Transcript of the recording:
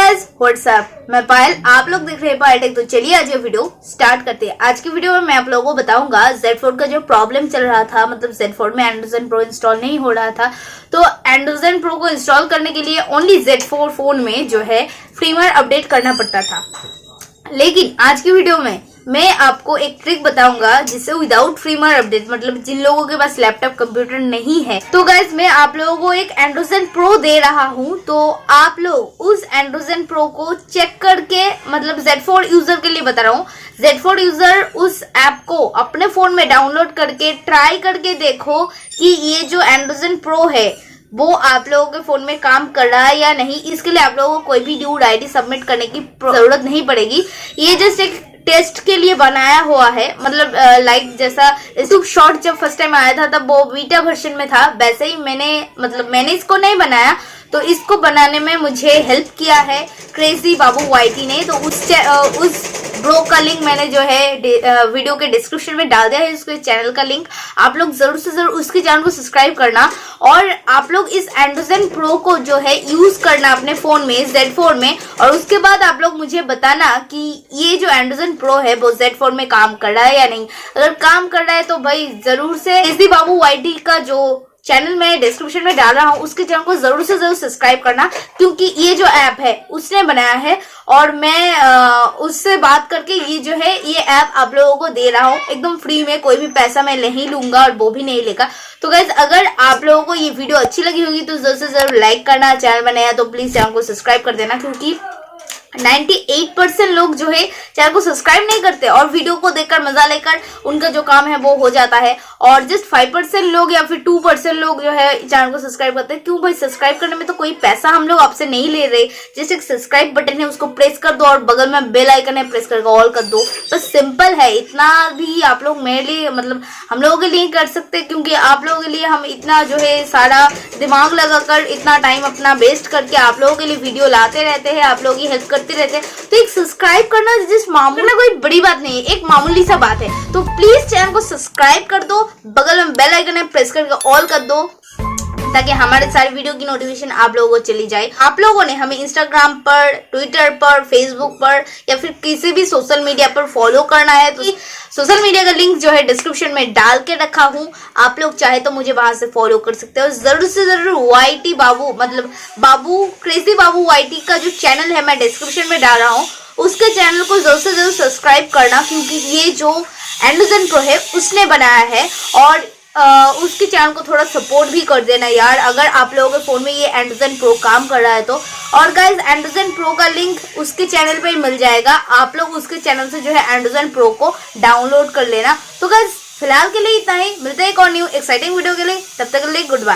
Guys what's up, मैं पायल, आप लोग देख रहे हैं पायल टेक। तो चलिए आज ये वीडियो स्टार्ट करते हैं। आज की वीडियो में मैं आप लोगों को बताऊंगा Z4 का जो प्रॉब्लम चल रहा था, मतलब Z4 में Androzen Pro इंस्टॉल नहीं हो रहा था। तो Androzen Pro को इंस्टॉल करने के लिए ओनली Z4 फोन में जो है फर्मवेयर अपडेट करना पड़ता था। लेकिन आज की वीडियो में मैं आपको एक ट्रिक बताऊंगा जिससे विदाउट फर्मवेयर अपडेट, मतलब जिन लोगों के पास लैपटॉप कंप्यूटर नहीं है, तो गाइज मैं आप लोगों को एक Androzen Pro दे रहा हूं। तो आप लोग उस Androzen Pro को चेक करके, मतलब Z4 यूजर के लिए बता रहा हूँ, Z4 यूजर उस ऐप को अपने फोन में डाउनलोड करके ट्राई करके देखो कि ये जो Androzen Pro है वो आप लोगों के फोन में काम कर रहा है या नहीं। इसके लिए आप लोगों को कोई भी ड्यूड आईडी सबमिट करने की जरूरत नहीं पड़ेगी। ये जस्ट एक टेस्ट के लिए बनाया हुआ है, मतलब लाइक जैसा यूट्यूब शॉर्ट जब फर्स्ट टाइम आया था तब वो बीटा वर्जन में था, वैसे ही मैंने इसको नहीं बनाया। तो इसको बनाने में मुझे हेल्प किया है क्रेजी बाबू वाईटी ने। तो उस ब्रो का लिंक मैंने जो है वीडियो के डिस्क्रिप्शन में डाल दिया है, उसके चैनल का लिंक। आप लोग जरूर से जरूर उसके चैनल को सब्सक्राइब करना और आप लोग इस Androzen Pro को जो है यूज करना अपने फोन में Z4 में, और उसके बाद आप लोग मुझे बताना कि ये जो Androzen Pro है वो Z4 में काम कर रहा है या नहीं। अगर काम कर रहा है तो भाई जरूर से क्रेजी बाबू वाईटी का जो चैनल मैं डिस्क्रिप्शन में डाल रहा हूँ उसके चैनल को जरूर से जरूर सब्सक्राइब करना, क्योंकि ये जो ऐप है उसने बनाया है और मैं उससे बात करके ये जो है ये ऐप आप लोगों को दे रहा हूँ एकदम फ्री में। कोई भी पैसा मैं नहीं लूंगा और वो भी नहीं लेगा। तो गाइज अगर आप लोगों को ये वीडियो अच्छी लगी होगी तो जरूर से जरूर लाइक करना, चैनल बनाया तो प्लीज चैनल को सब्सक्राइब कर देना, क्योंकि 98% लोग जो है चैनल को सब्सक्राइब नहीं करते और वीडियो को देखकर मजा लेकर उनका जो काम है वो हो जाता है। और जस्ट 5% लोग या फिर 2% लोग जो है चैनल को सब्सक्राइब करते हैं। क्यों भाई, सब्सक्राइब करने में तो कोई पैसा हम लोग आपसे नहीं ले रहे। जस्ट एक सब्सक्राइब बटन है, उसको प्रेस कर दो और बगल में बेल आइकन है, प्रेस करके ऑल कर दो। बस सिंपल है। इतना भी आप लोग मेरे लिए, मतलब हम लोगों के लिए कर सकते, क्योंकि आप लोगों के लिए हम इतना जो है सारा दिमाग लगाकर इतना टाइम अपना वेस्ट करके आप लोगों के लिए वीडियो लाते रहते हैं, आप लोगों की हेल्प करते रहते हैं। तो एक सब्सक्राइब करना जिस मामूली में कोई बड़ी बात नहीं है, एक मामूली सा बात है। तो प्लीज चैनल को सब्सक्राइब कर दो, बगल में बेल आइकन है, प्रेस करके ऑल कर दो, ताकि हमारे सारे वीडियो की नोटिफिकेशन आप लोगों को चली जाए। आप लोगों ने हमें इंस्टाग्राम पर, ट्विटर पर, फेसबुक पर या फिर किसी भी सोशल मीडिया पर फॉलो करना है तो सोशल मीडिया का लिंक जो है डिस्क्रिप्शन में डाल के रखा हूँ। आप लोग चाहे तो मुझे वहां से फॉलो कर सकते हो। जरूर से जरूर वाईटी बाबू, मतलब बाबू, क्रेजी बाबू वाईटी का जो चैनल है मैं डिस्क्रिप्शन में डाल रहा हूँ, उसके चैनल को जरूर से जरूर सब्सक्राइब करना, क्योंकि ये जो Androzen Pro है उसने बनाया है। और उसके चैनल को थोड़ा सपोर्ट भी कर देना यार, अगर आप लोगों के फोन में ये Androzen Pro काम कर रहा है तो। और गाइज Androzen Pro का लिंक उसके चैनल पे ही मिल जाएगा, आप लोग उसके चैनल से जो है Androzen Pro को डाउनलोड कर लेना। तो गाइज फिलहाल के लिए इतना ही, मिलते हैं एक और न्यू एक्साइटिंग वीडियो के लिए, तब तक के लिए गुड बाय।